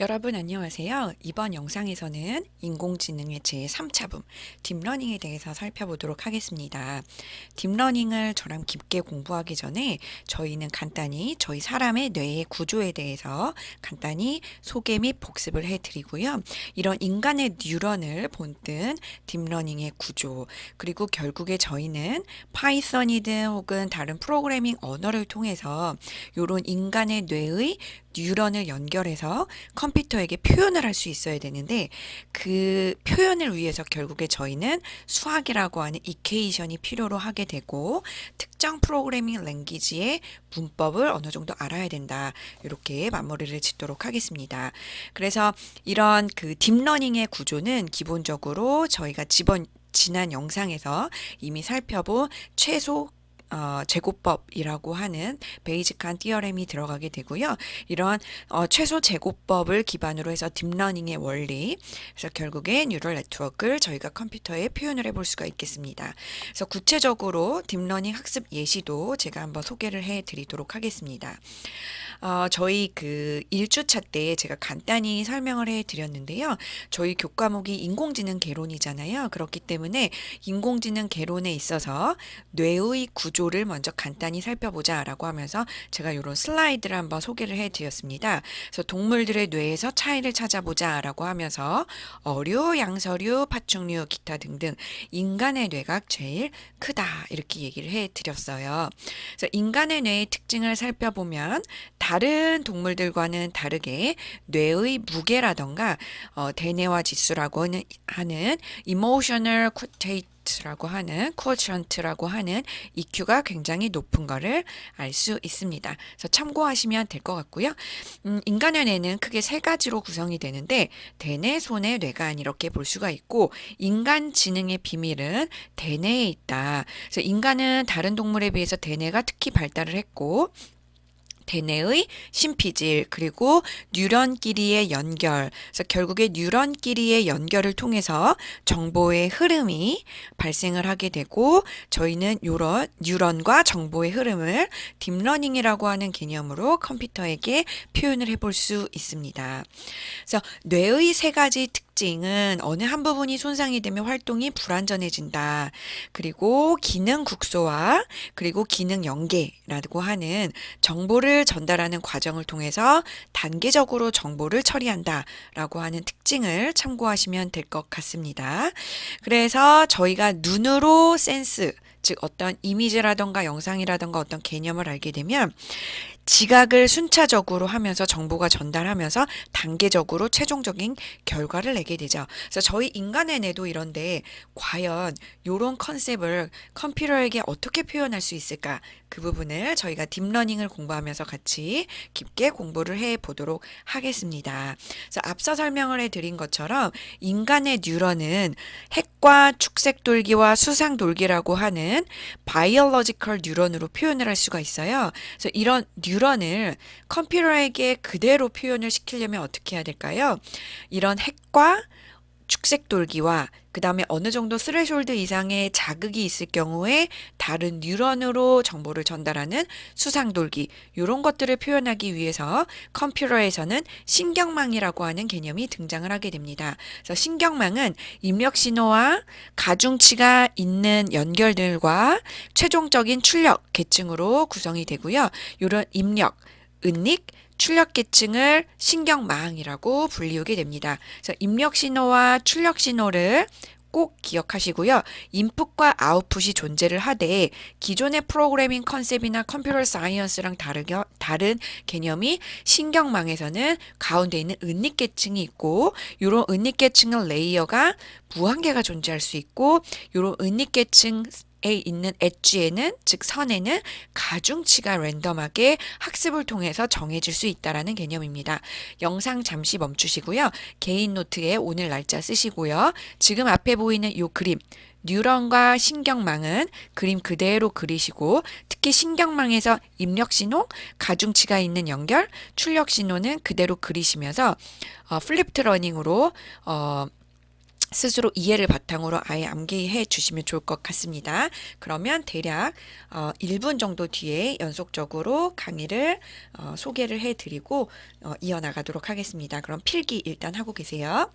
여러분 안녕하세요. 이번 영상에서는 인공지능의 제3차분 딥러닝에 대해서 살펴보도록 하겠습니다. 딥러닝을 저랑 깊게 공부하기 전에 저희는 간단히 저희 사람의 뇌의 구조에 대해서 간단히 소개 및 복습을 해드리고요. 이런 인간의 뉴런을 본뜬 딥러닝의 구조, 그리고 결국에 저희는 파이썬이든 혹은 다른 프로그래밍 언어를 통해서 이런 인간의 뇌의 뉴런을 연결해서 컴퓨터에게 표현을 할 수 있어야 되는데, 그 표현을 위해서 결국에 저희는 수학이라고 하는 이퀘이션이 필요로 하게 되고, 특정 프로그래밍 랭귀지의 문법을 어느 정도 알아야 된다. 이렇게 마무리를 짓도록 하겠습니다. 그래서 이런 그 딥러닝의 구조는 기본적으로 저희가 지난 영상에서 이미 살펴본 최소 제곱법이라고 하는 베이직한 티어렘이 들어가게 되고요. 이런 최소 제곱법을 기반으로 해서 딥러닝의 원리, 그래서 결국에 뉴럴 네트워크를 저희가 컴퓨터에 표현을 해볼 수가 있겠습니다. 그래서 구체적으로 딥러닝 학습 예시도 제가 한번 소개를 해드리도록 하겠습니다. 저희 그 1주차 때 제가 간단히 설명을 해드렸는데요. 저희 교과목이 인공지능 개론이잖아요. 그렇기 때문에 인공지능 개론에 있어서 뇌의 구조를 먼저 간단히 살펴보자라고 하면서 제가 이런 슬라이드를 한번 소개를 해드렸습니다. 그래서 동물들의 뇌에서 차이를 찾아보자라고 하면서 어류, 양서류, 파충류, 기타 등등 인간의 뇌가 제일 크다 이렇게 얘기를 해드렸어요. 그래서 인간의 뇌의 특징을 살펴보면 다른 동물들과는 다르게 뇌의 무게라던가 대뇌화 지수라고 하는 emotional quotient라고 하는 quotient라고 하는 EQ가 굉장히 높은 거를 알 수 있습니다. 그래서 참고하시면 될 것 같고요. 인간의 뇌는 크게 세 가지로 구성이 되는데 대뇌, 소뇌, 뇌간 이렇게 볼 수가 있고, 인간 지능의 비밀은 대뇌에 있다. 그래서 인간은 다른 동물에 비해서 대뇌가 특히 발달을 했고, 대뇌의 심피질, 그리고 뉴런끼리의 연결, 그래서 결국에 뉴런끼리의 연결을 통해서 정보의 흐름이 발생을 하게 되고, 저희는 이런 뉴런과 정보의 흐름을 딥러닝이라고 하는 개념으로 컴퓨터에게 표현을 해볼 수 있습니다. 그래서 뇌의 세 가지 특징은 어느 한 부분이 손상이 되면 활동이 불완전해진다. 그리고 기능 국소화, 그리고 기능 연계라고 하는 정보를 전달하는 과정을 통해서 단계적으로 정보를 처리한다라고 하는 특징을 참고하시면 될 것 같습니다. 그래서 저희가 눈으로 센스, 즉 어떤 이미지라던가 영상이라던가 어떤 개념을 알게 되면 지각을 순차적으로 하면서 정보가 전달하면서 단계적으로 최종적인 결과를 내게 되죠. 그래서 저희 인간의 뇌도 이런데 과연 이런 컨셉을 컴퓨터에게 어떻게 표현할 수 있을까? 그 부분을 저희가 딥러닝을 공부하면서 같이 깊게 공부를 해 보도록 하겠습니다. 그래서 앞서 설명을 해드린 것처럼 인간의 뉴런은 핵과 축색돌기와 수상돌기라고 하는 바이올로지컬 뉴런으로 표현을 할 수가 있어요. 그래서 이런 뉴런을 컴퓨터에게 그대로 표현을 시키려면 어떻게 해야 될까요? 이런 핵과 축색돌기와 그 다음에 어느 정도 스레숄드 이상의 자극이 있을 경우에 다른 뉴런으로 정보를 전달하는 수상돌기, 이런 것들을 표현하기 위해서 컴퓨터에서는 신경망이라고 하는 개념이 등장을 하게 됩니다. 그래서 신경망은 입력신호와 가중치가 있는 연결들과 최종적인 출력 계층으로 구성이 되고요. 이런 입력, 은닉, 출력 계층을 신경망이라고 불리우게 됩니다. 그래서 입력 신호와 출력 신호를 꼭 기억하시고요. 인풋과 아웃풋이 존재를 하되 기존의 프로그래밍 컨셉이나 컴퓨터 사이언스랑 다른 개념이 신경망에서는 가운데 있는 은닉 계층이 있고, 이런 은닉 계층의 레이어가 무한개가 존재할 수 있고, 이런 은닉 계층 에 있는 엣지에는, 즉 선에는 가중치가 랜덤하게 학습을 통해서 정해질 수 있다라는 개념입니다. 영상 잠시 멈추시고요. 개인 노트에 오늘 날짜 쓰시고요. 지금 앞에 보이는 이 그림, 뉴런과 신경망은 그림 그대로 그리시고, 특히 신경망에서 입력신호, 가중치가 있는 연결, 출력신호는 그대로 그리시면서 플립트 러닝으로 스스로 이해를 바탕으로 아예 암기해 주시면 좋을 것 같습니다. 그러면 대략 1분 정도 뒤에 연속적으로 강의를 소개를 해드리고 이어나가도록 하겠습니다. 그럼 필기 일단 하고 계세요.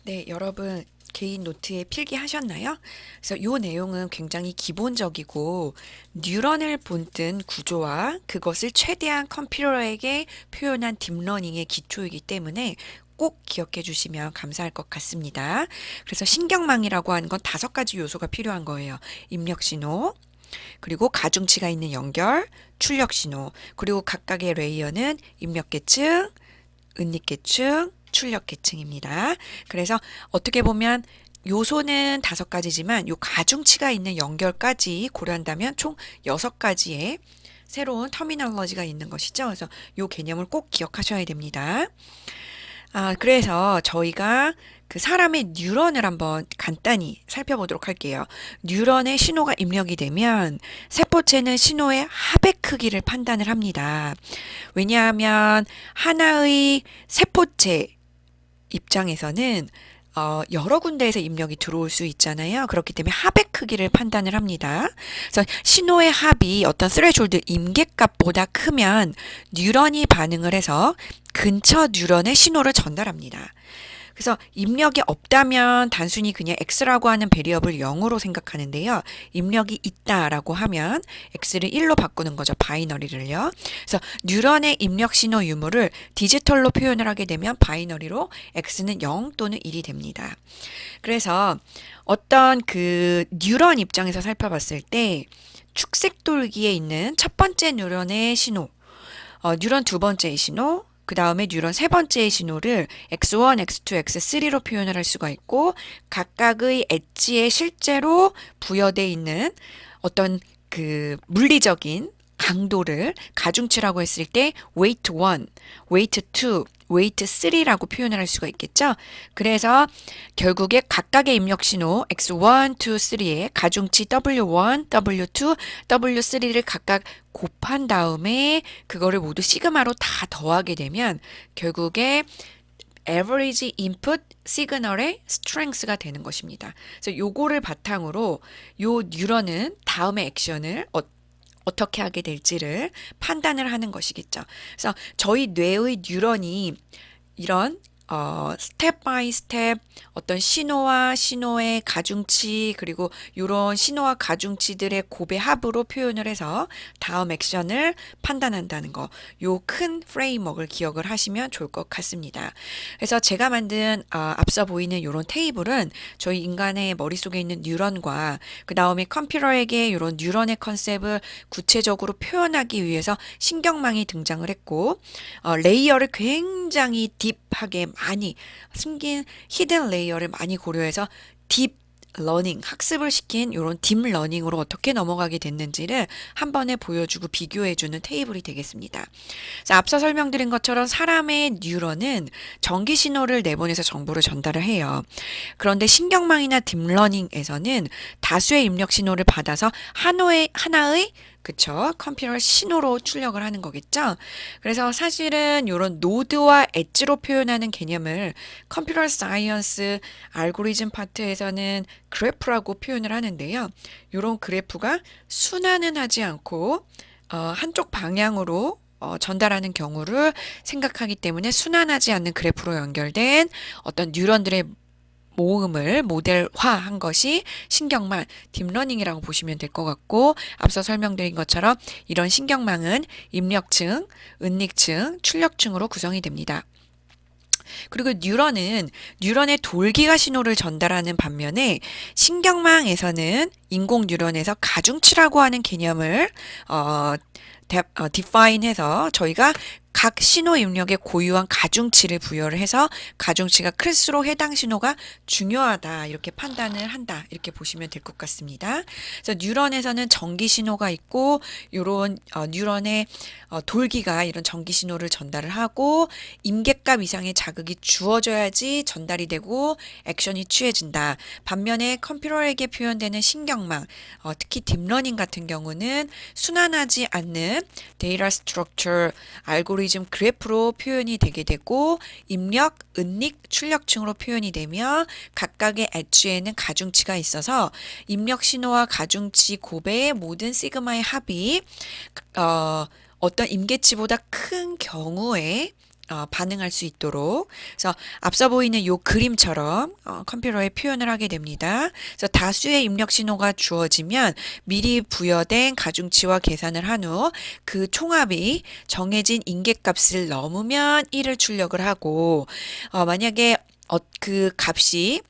네, 여러분 개인 노트에 필기하셨나요? 그래서 이 내용은 굉장히 기본적이고 뉴런을 본뜬 구조와 그것을 최대한 컴퓨터에게 표현한 딥러닝의 기초이기 때문에 꼭 기억해 주시면 감사할 것 같습니다. 그래서 신경망이라고 하는 건 5가지 요소가 필요한 거예요. 입력 신호, 그리고 가중치가 있는 연결, 출력 신호, 그리고 각각의 레이어는 입력계층, 은닉계층, 출력계층입니다. 그래서 어떻게 보면 요소는 5가지지만 요 가중치가 있는 연결까지 고려한다면 총 6가지의 새로운 터미널러지가 있는 것이죠. 그래서 요 개념을 꼭 기억하셔야 됩니다. 그래서 저희가 그 사람의 뉴런을 한번 간단히 살펴보도록 할게요. 뉴런의 신호가 입력이 되면 세포체는 신호의 합의 크기를 판단을 합니다. 왜냐하면 하나의 세포체 입장에서는 여러 군데에서 입력이 들어올 수 있잖아요. 그렇기 때문에 합의 크기를 판단을 합니다. 그래서 신호의 합이 어떤 스레졸드 임계값보다 크면 뉴런이 반응을 해서 근처 뉴런에 신호를 전달합니다. 그래서 입력이 없다면 단순히 그냥 x라고 하는 베리어블 0으로 생각하는데요. 입력이 있다라고 하면 x를 1로 바꾸는 거죠. 바이너리를요. 그래서 뉴런의 입력 신호 유무를 디지털로 표현을 하게 되면 바이너리로 x는 0 또는 1이 됩니다. 그래서 어떤 그 뉴런 입장에서 살펴봤을 때 축색 돌기에 있는 첫 번째 뉴런의 신호, 뉴런 두 번째의 신호, 그 다음에 뉴런 세 번째의 신호를 x1, x2, x3로 표현을 할 수가 있고 각각의 엣지에 실제로 부여되어 있는 어떤 그 물리적인 강도를 가중치라고 했을 때 weight 1, weight 2, weight 3라고 표현을 할 수가 있겠죠. 그래서 결국에 각각의 입력 신호 x1, 2, 3의 가중치 w1, w2, w3를 각각 곱한 다음에 그거를 모두 시그마로 다 더하게 되면 결국에 average input 시그널의 strength가 되는 것입니다. 그래서 요거를 바탕으로 요 뉴런은 다음의 액션을 어떻게 하게 될지를 판단을 하는 것이겠죠. 그래서 저희 뇌의 뉴런이 이런 스텝 바이 스텝 어떤 신호와 신호의 가중치 그리고 이런 신호와 가중치들의 곱의 합으로 표현을 해서 다음 액션을 판단한다는 거, 요 큰 프레임워크를 기억을 하시면 좋을 것 같습니다. 그래서 제가 만든 앞서 보이는 이런 테이블은 저희 인간의 머릿속에 있는 뉴런과 그 다음에 컴퓨터에게 이런 뉴런의 컨셉을 구체적으로 표현하기 위해서 신경망이 등장을 했고 레이어를 굉장히 딥하게 많이 숨긴 히든 레이어를 많이 고려해서 딥 러닝, 학습을 시킨 이런 딥 러닝으로 어떻게 넘어가게 됐는지를 한 번에 보여주고 비교해주는 테이블이 되겠습니다. 자, 앞서 설명드린 것처럼 사람의 뉴런은 전기 신호를 내보내서 정보를 전달을 해요. 그런데 신경망이나 딥러닝에서는 다수의 입력 신호를 받아서 하나의 그쵸? 컴퓨터 신호로 출력을 하는 거겠죠? 그래서 사실은 이런 노드와 엣지로 표현하는 개념을 컴퓨터 사이언스 알고리즘 파트에서는 그래프라고 표현을 하는데요. 이런 그래프가 순환은 하지 않고 한쪽 방향으로 전달하는 경우를 생각하기 때문에 순환하지 않는 그래프로 연결된 어떤 뉴런들의 모음을 모델화한 것이 신경망, 딥러닝이라고 보시면 될 것 같고 앞서 설명드린 것처럼 이런 신경망은 입력층, 은닉층, 출력층으로 구성이 됩니다. 그리고 뉴런은 뉴런의 돌기가 신호를 전달하는 반면에 신경망에서는 인공 뉴런에서 가중치라고 하는 개념을 디파인해서 저희가 각 신호 입력에 고유한 가중치를 부여를 해서 가중치가 클수록 해당 신호가 중요하다 이렇게 판단을 한다 이렇게 보시면 될 것 같습니다. 그래서 뉴런에서는 전기 신호가 있고 이런 뉴런의 돌기가 이런 전기 신호를 전달을 하고 임계값 이상의 자극이 주어져야지 전달이 되고 액션이 취해진다. 반면에 컴퓨터에게 표현되는 신경망, 특히 딥러닝 같은 경우는 순환하지 않는 데이터 스트럭처 알고리즘 그래프로 표현이 되게 되고 입력, 은닉, 출력층으로 표현이 되며 각각의 엣지에는 가중치가 있어서 입력 신호와 가중치 곱의 모든 시그마의 합이 어떤 임계치보다 큰 경우에 반응할 수 있도록 그래서 앞서 보이는 요 그림처럼 컴퓨터에 표현을 하게 됩니다. 그래서 다수의 입력 신호가 주어지면 미리 부여된 가중치와 계산을 한 후 그 총합이 정해진 임계값을 넘으면 1을 출력을 하고 만약에 그 값이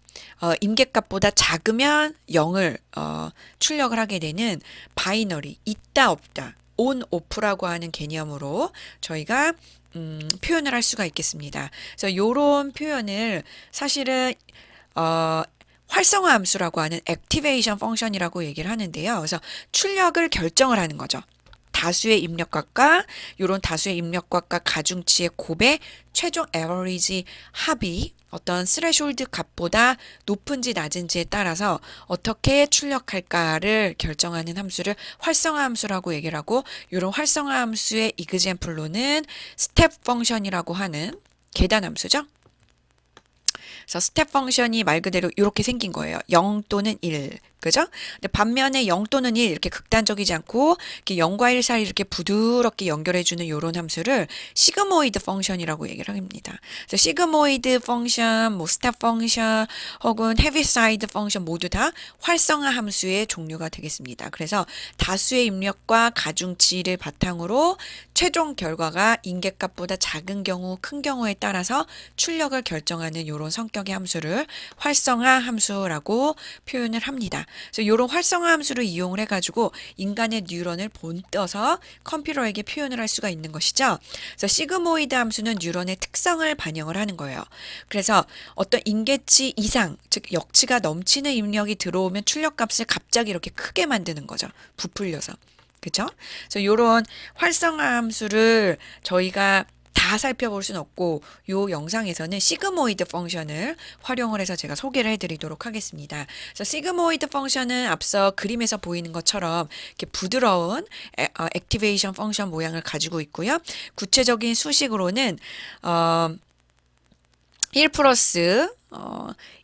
임계값보다 작으면 0을 출력을 하게 되는 바이너리 있다 없다 온 오프라고 하는 개념으로 저희가 표현을 할 수가 있겠습니다. 그래서 이런 표현을 사실은 활성화 함수라고 하는 액티베이션 펑션이라고 얘기를 하는데요. 그래서 출력을 결정을 하는 거죠. 다수의 입력값과 이런 다수의 입력값과 가중치의 곱의 최종 에버리지 합이 어떤 스레숄드 값보다 높은지 낮은지에 따라서 어떻게 출력할까를 결정하는 함수를 활성화 함수라고 얘기를 하고 이런 활성화 함수의 이그젬플로는 스텝 펑션이라고 하는 계단 함수죠. 그래서 스텝 펑션이 말 그대로 이렇게 생긴 거예요. 0 또는 1. 그죠? 근데 반면에 0 또는 1 이렇게 극단적이지 않고 이렇게 0과 1 사이 이렇게 부드럽게 연결해주는 이런 함수를 시그모이드 펑션이라고 얘기를 합니다. 그래서 시그모이드 펑션, 뭐 스텝 펑션 혹은 헤비사이드 펑션 모두 다 활성화 함수의 종류가 되겠습니다. 그래서 다수의 입력과 가중치를 바탕으로 최종 결과가 임계값보다 작은 경우, 큰 경우에 따라서 출력을 결정하는 이런 성격의 함수를 활성화 함수라고 표현을 합니다. 그래서 이런 활성화 함수를 이용을 해가지고 인간의 뉴런을 본떠서 컴퓨터에게 표현을 할 수가 있는 것이죠. 그래서 시그모이드 함수는 뉴런의 특성을 반영을 하는 거예요. 그래서 어떤 임계치 이상, 즉 역치가 넘치는 입력이 들어오면 출력값을 갑자기 이렇게 크게 만드는 거죠. 부풀려서. 그죠? 그래서 이런 활성화 함수를 저희가 다 살펴볼 수는 없고 요 영상에서는 시그모이드 펑션을 활용을 해서 제가 소개를 해드리도록 하겠습니다. 그래서 시그모이드 펑션은 앞서 그림에서 보이는 것처럼 이렇게 부드러운 액티베이션 펑션 모양을 가지고 있고요. 구체적인 수식으로는 1 플러스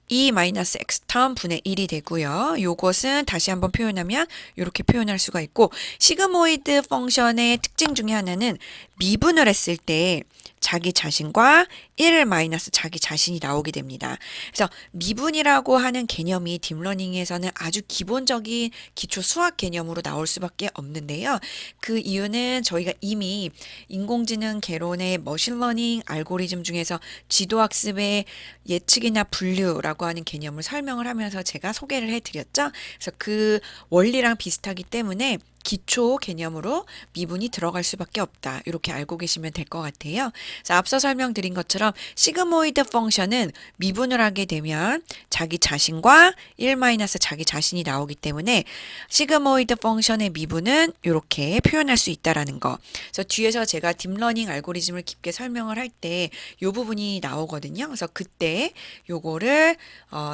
E-x 텀 분의 1이 되고요. 요것은 다시 한번 표현하면 이렇게 표현할 수가 있고, 시그모이드 펑션의 특징 중에 하나는 미분을 했을 때 자기 자신과 1 마이너스 자기 자신이 나오게 됩니다. 그래서 미분이라고 하는 개념이 딥러닝에서는 아주 기본적인 기초 수학 개념으로 나올 수밖에 없는데요. 그 이유는 저희가 이미 인공지능 개론의 머신러닝 알고리즘 중에서 지도학습의 예측이나 분류라고 하는 개념을 설명을 하면서 제가 소개를 해드렸죠. 그래서 그 원리랑 비슷하기 때문에 기초 개념으로 미분이 들어갈 수밖에 없다. 이렇게 알고 계시면 될 것 같아요. 그래서 앞서 설명드린 것처럼 시그모이드 펑션은 미분을 하게 되면 자기 자신과 1 마이너스 자기 자신이 나오기 때문에 시그모이드 펑션의 미분은 이렇게 표현할 수 있다라는 거. 그래서 뒤에서 제가 딥러닝 알고리즘을 깊게 설명을 할 때 이 부분이 나오거든요. 그래서 그때 요거를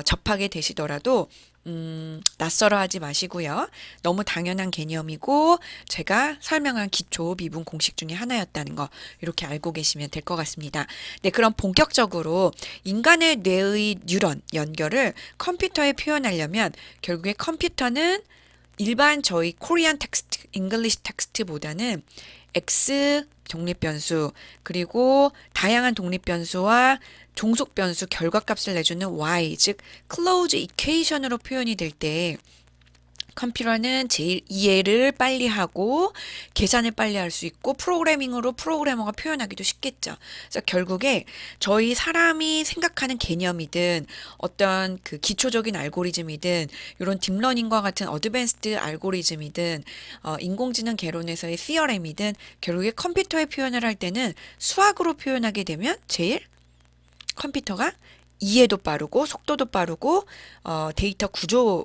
접하게 되시더라도 낯설어 하지 마시고요. 너무 당연한 개념이고 제가 설명한 기초 미분 공식 중에 하나였다는 거 이렇게 알고 계시면 될 것 같습니다. 네, 그럼 본격적으로 인간의 뇌의 뉴런 연결을 컴퓨터에 표현하려면 결국에 컴퓨터는 일반 저희 코리안 텍스트, 잉글리시 텍스트보다는 X 독립변수 그리고 다양한 독립변수와 종속변수 결과값을 내주는 Y, 즉 closed equation으로 표현이 될 때 컴퓨터는 제일 이해를 빨리 하고 계산을 빨리 할 수 있고 프로그래밍으로 프로그래머가 표현하기도 쉽겠죠. 그래서 결국에 저희 사람이 생각하는 개념이든 어떤 그 기초적인 알고리즘이든 이런 딥러닝과 같은 어드밴스드 알고리즘이든 인공지능 개론에서의 시어렘이든 결국에 컴퓨터에 표현을 할 때는 수학으로 표현하게 되면 제일 컴퓨터가 이해도 빠르고 속도도 빠르고 데이터 구조,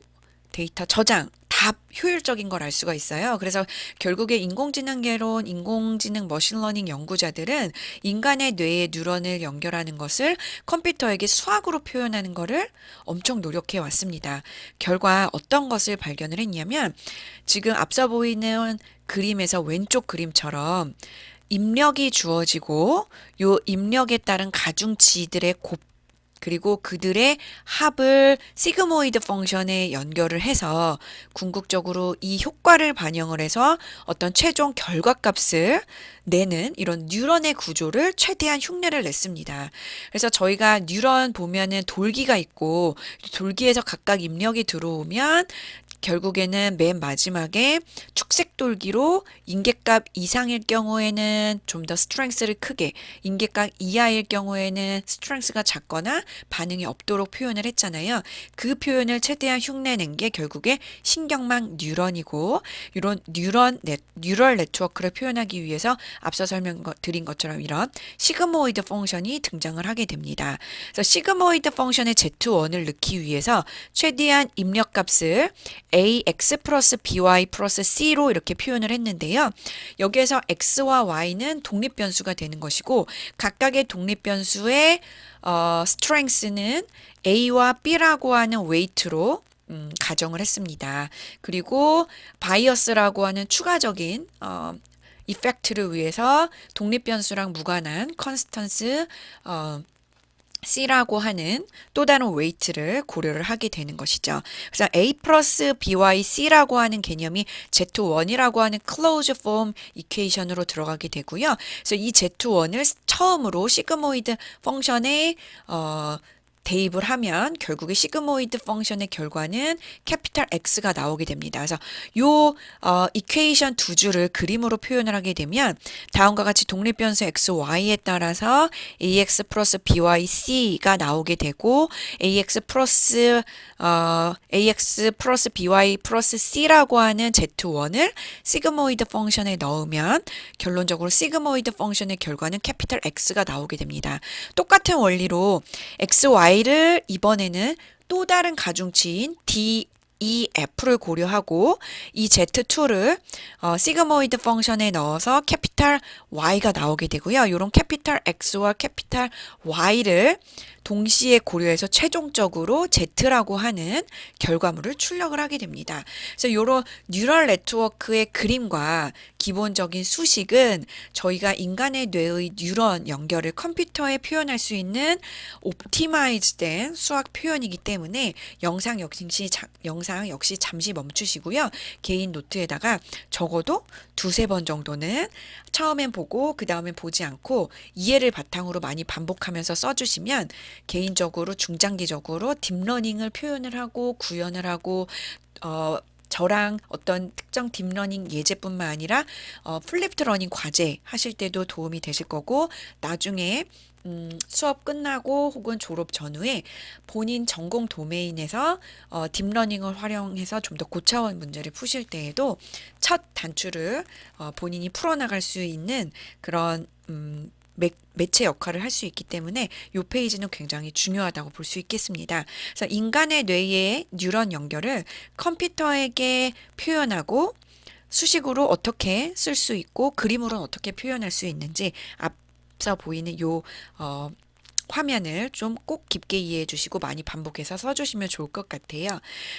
데이터 저장 다 효율적인 걸 알 수가 있어요. 그래서 결국에 인공지능계론, 인공지능 머신러닝 연구자들은 인간의 뇌에 뉴런을 연결하는 것을 컴퓨터에게 수학으로 표현하는 것을 엄청 노력해 왔습니다. 결과 어떤 것을 발견을 했냐면 지금 앞서 보이는 그림에서 왼쪽 그림처럼 입력이 주어지고 요 입력에 따른 가중치들의 곱 그리고 그들의 합을 시그모이드 펑션에 연결을 해서 궁극적으로 이 효과를 반영을 해서 어떤 최종 결과값을 내는 이런 뉴런의 구조를 최대한 흉내를 냈습니다. 그래서 저희가 뉴런 보면은 돌기가 있고 돌기에서 각각 입력이 들어오면 결국에는 맨 마지막에 축색 돌기로 인계값 이상일 경우에는 좀 더 스트렝스를 크게, 인계값 이하일 경우에는 스트렝스가 작거나 반응이 없도록 표현을 했잖아요. 그 표현을 최대한 흉내낸 게 결국에 신경망 뉴런이고, 이런 뉴럴 네트워크를 표현하기 위해서 앞서 설명드린 것처럼 이런 시그모이드 펑션이 등장을 하게 됩니다. 그래서 시그모이드 펑션의 Z1을 넣기 위해서 최대한 입력값을 ax 플러스 by 플러스 c로 이렇게 표현을 했는데요. 여기에서 x와 y는 독립변수가 되는 것이고 각각의 독립변수의 strength는 a와 b라고 하는 weight로 가정을 했습니다. 그리고 바이어스라고 하는 추가적인 이펙트를 위해서 독립변수랑 무관한 컨스턴스 C라고 하는 또 다른 웨이트를 고려를 하게 되는 것이죠. 그래서 A 플러스 BY C라고 하는 개념이 Z1이라고 하는 closed form equation으로 들어가게 되고요. 그래서 이 Z1을 처음으로 시그모이드 펑션에 대입을 하면 결국에 시그모이드 펑션의 결과는 캐피탈 X가 나오게 됩니다. 그래서 요 이퀘이션 두 줄을 그림으로 표현을 하게 되면 다음과 같이 독립변수 X, Y에 따라서 AX 플러스 BY, C가 나오게 되고 AX 플러스 BY 플러스 C라고 하는 Z1을 시그모이드 펑션에 넣으면 결론적으로 시그모이드 펑션의 결과는 캐피탈 X가 나오게 됩니다. 똑같은 원리로 X, Y를 이번에는 또 다른 가중치인 DEF를 고려하고 이 Z2를 시그모이드 펑션에 넣어서 캐피탈 Y가 나오게 되고요. 이런 캐피탈 X와 캐피탈 Y를 동시에 고려해서 최종적으로 Z라고 하는 결과물을 출력을 하게 됩니다. 그래서 이런 뉴럴 네트워크의 그림과 기본적인 수식은 저희가 인간의 뇌의 뉴런 연결을 컴퓨터에 표현할 수 있는 옵티마이즈된 수학 표현이기 때문에 영상 역시 잠시 멈추시고요. 개인 노트에다가 적어도 두세 번 정도는 처음엔 보고 그 다음엔 보지 않고 이해를 바탕으로 많이 반복하면서 써주시면 개인적으로 중장기적으로 딥러닝을 표현을 하고 구현을 하고 저랑 어떤 특정 딥러닝 예제뿐만 아니라 플립드 러닝 과제 하실 때도 도움이 되실 거고 나중에 수업 끝나고 혹은 졸업 전후에 본인 전공 도메인에서 딥러닝을 활용해서 좀 더 고차원 문제를 푸실 때에도 첫 단추를 본인이 풀어나갈 수 있는 그런 매체 역할을 할 수 있기 때문에 이 페이지는 굉장히 중요하다고 볼 수 있겠습니다. 그래서 인간의 뇌의 뉴런 연결을 컴퓨터에게 표현하고 수식으로 어떻게 쓸 수 있고 그림으로는 어떻게 표현할 수 있는지 앞서 보이는 요 화면을 좀 꼭 깊게 이해해 주시고 많이 반복해서 써주시면 좋을 것 같아요.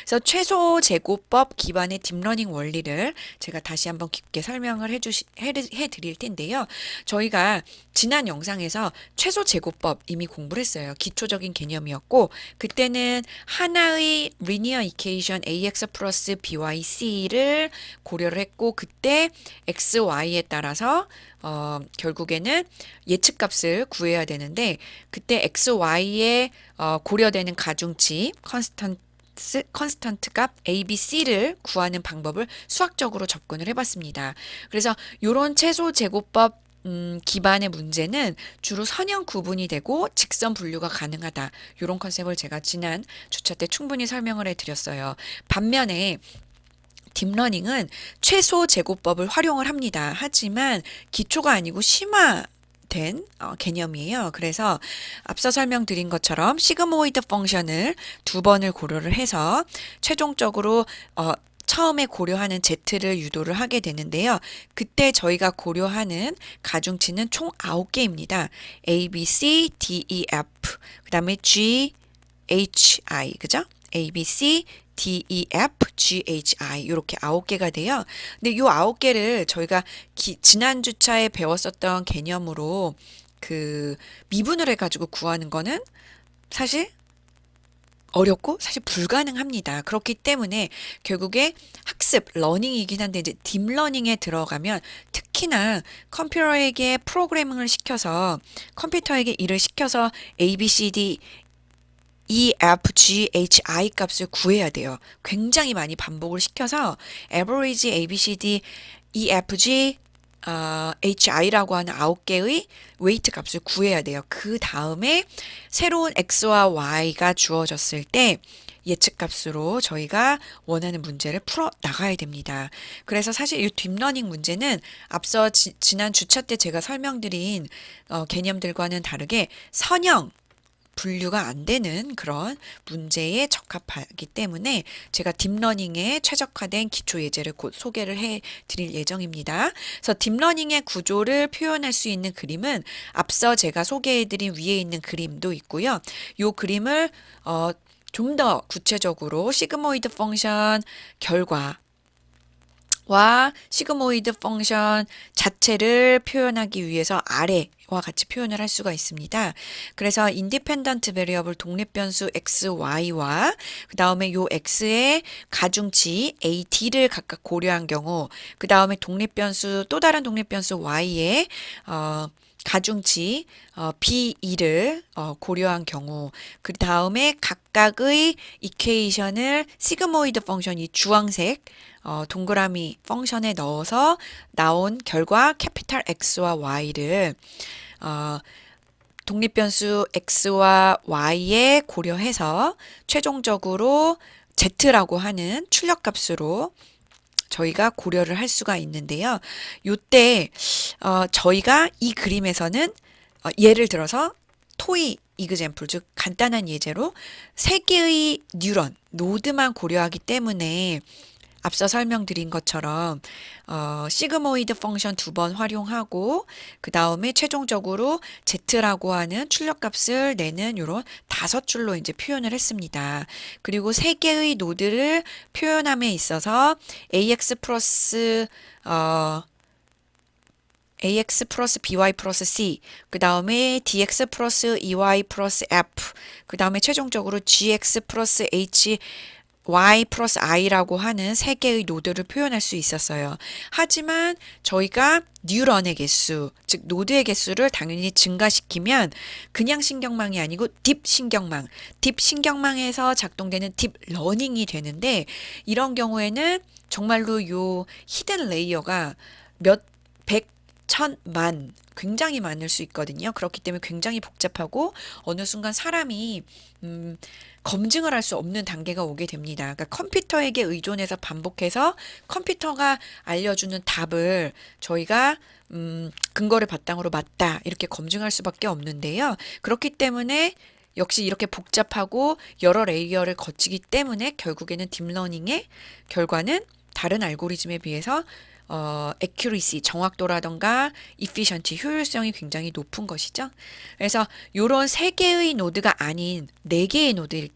그래서 최소 제곱법 기반의 딥러닝 원리를 제가 다시 한번 깊게 설명을 해 드릴 텐데요. 저희가 지난 영상에서 최소 제곱법 이미 공부를 했어요. 기초적인 개념이었고 그때는 하나의 리니어 이퀘이션 ax 플러스 by c를 고려를 했고 그때 x, y에 따라서 결국에는 예측값을 구해야 되는데 그때 x, y에 고려되는 가중치 컨스턴트 값 a, b, c를 구하는 방법을 수학적으로 접근을 해봤습니다. 그래서 이런 최소 제곱법 기반의 문제는 주로 선형 구분이 되고 직선 분류가 가능하다. 이런 컨셉을 제가 지난 주차 때 충분히 설명을 해드렸어요. 반면에 딥러닝은 최소 제곱법을 활용을 합니다. 하지만 기초가 아니고 심화된 개념이에요. 그래서 앞서 설명드린 것처럼 시그모이드 펑션을 두 번을 고려를 해서 최종적으로 처음에 고려하는 Z를 유도를 하게 되는데요. 그때 저희가 고려하는 가중치는 총 9개입니다. A, B, C, D, E, F, 그 다음에 G, H, I, 그죠? A, B, C, D, E, F, G, H, I 이렇게 9개가 돼요. 근데 이 9개를 저희가 지난 주차에 배웠었던 개념으로 그 미분을 해가지고 구하는 거는 사실 어렵고 사실 불가능합니다. 그렇기 때문에 결국에 학습, 러닝이긴 한데 이제 딥러닝에 들어가면 특히나 컴퓨터에게 프로그래밍을 시켜서 컴퓨터에게 일을 시켜서 A, B, C, D, E, F, G, H, I 값을 구해야 돼요. 굉장히 많이 반복을 시켜서 average A, B, C, D, E, F, G, HI라고 하는 9개의 웨이트 값을 구해야 돼요. 그 다음에 새로운 X와 Y가 주어졌을 때 예측값으로 저희가 원하는 문제를 풀어 나가야 됩니다. 그래서 사실 이 딥러닝 문제는 앞서 지난 주차 때 제가 설명드린 개념들과는 다르게 선형 분류가 안 되는 그런 문제에 적합하기 때문에 제가 딥러닝에 최적화된 기초 예제를 곧 소개를 해 드릴 예정입니다. 그래서 딥러닝의 구조를 표현할 수 있는 그림은 앞서 제가 소개해 드린 위에 있는 그림도 있고요. 이 그림을 좀 더 구체적으로 시그모이드 펑션 결과 와 시그모이드 펑션 자체를 표현하기 위해서 아래와 같이 표현을 할 수가 있습니다. 그래서 인디펜던트 베리어블 독립 변수 x, y와 그 다음에 요 x의 가중치 a, d를 각각 고려한 경우 그 다음에 독립 변수 또 다른 독립 변수 y의 가중치 b, e를 고려한 경우 그 다음에 각각의 이퀘이션을 시그모이드 펑션 이 주황색 동그라미 펑션에 넣어서 나온 결과 캐피탈 X와 Y를 독립변수 X와 Y에 고려해서 최종적으로 Z라고 하는 출력값으로 저희가 고려를 할 수가 있는데요. 요때 저희가 이 그림에서는 예를 들어서 토이 이그젬플 즉 간단한 예제로 세 개의 뉴런 노드만 고려하기 때문에 앞서 설명드린 것처럼 시그모이드 펑션 2번 활용하고 그 다음에 최종적으로 Z라고 하는 출력값을 내는 이런 5줄로 이제 표현을 했습니다. 그리고 3개의 노드를 표현함에 있어서 AX 플러스 AX 플러스 BY 플러스 C, 그 다음에 DX 플러스 EY 플러스 F, 그 다음에 최종적으로 GX 플러스 H, Y 플러스 I라고 하는 3개의 노드를 표현할 수 있었어요. 하지만 저희가 뉴런의 개수, 즉 노드의 개수를 당연히 증가시키면 그냥 신경망이 아니고 딥 신경망, 딥 신경망에서 작동되는 딥 러닝이 되는데 이런 경우에는 정말로 요 히든 레이어가 몇 백, 천, 만 굉장히 많을 수 있거든요. 그렇기 때문에 굉장히 복잡하고 어느 순간 사람이 검증을 할 수 없는 단계가 오게 됩니다. 그러니까 컴퓨터에게 의존해서 반복해서 컴퓨터가 알려주는 답을 저희가 근거를 바탕으로 맞다 이렇게 검증할 수밖에 없는데요. 그렇기 때문에 역시 이렇게 복잡하고 여러 레이어를 거치기 때문에 결국에는 딥러닝의 결과는 다른 알고리즘에 비해서 accuracy, 정확도라던가 efficiency, 효율성이 굉장히 높은 것이죠. 그래서 이런 3개의 노드가 아닌 4개의 노드일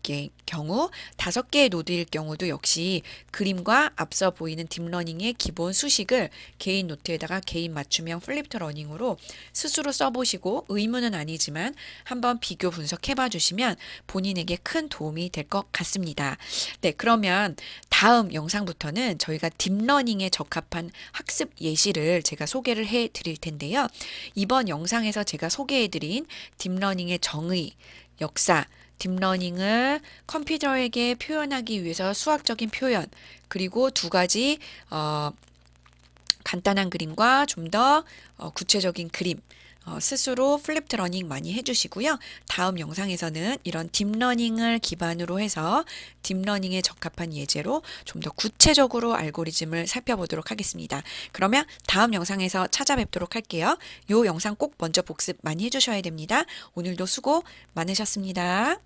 경우, 5개의 노드일 경우도 역시 그림과 앞서 보이는 딥러닝의 기본 수식을 개인 노트에다가 개인 맞춤형 플립트 러닝으로 스스로 써보시고 의무는 아니지만 한번 비교 분석해봐 주시면 본인에게 큰 도움이 될 것 같습니다. 네, 그러면 다음 영상부터는 저희가 딥러닝에 적합한 학습 예시를 제가 소개를 해 드릴 텐데요. 이번 영상에서 제가 소개해 드린 딥러닝의 정의, 역사, 딥러닝을 컴퓨터에게 표현하기 위해서 수학적인 표현, 그리고 2가지 간단한 그림과 좀 더 구체적인 그림, 스스로 플립트 러닝 많이 해주시고요. 다음 영상에서는 이런 딥러닝을 기반으로 해서 딥러닝에 적합한 예제로 좀 더 구체적으로 알고리즘을 살펴보도록 하겠습니다. 그러면 다음 영상에서 찾아뵙도록 할게요. 이 영상 꼭 먼저 복습 많이 해주셔야 됩니다. 오늘도 수고 많으셨습니다.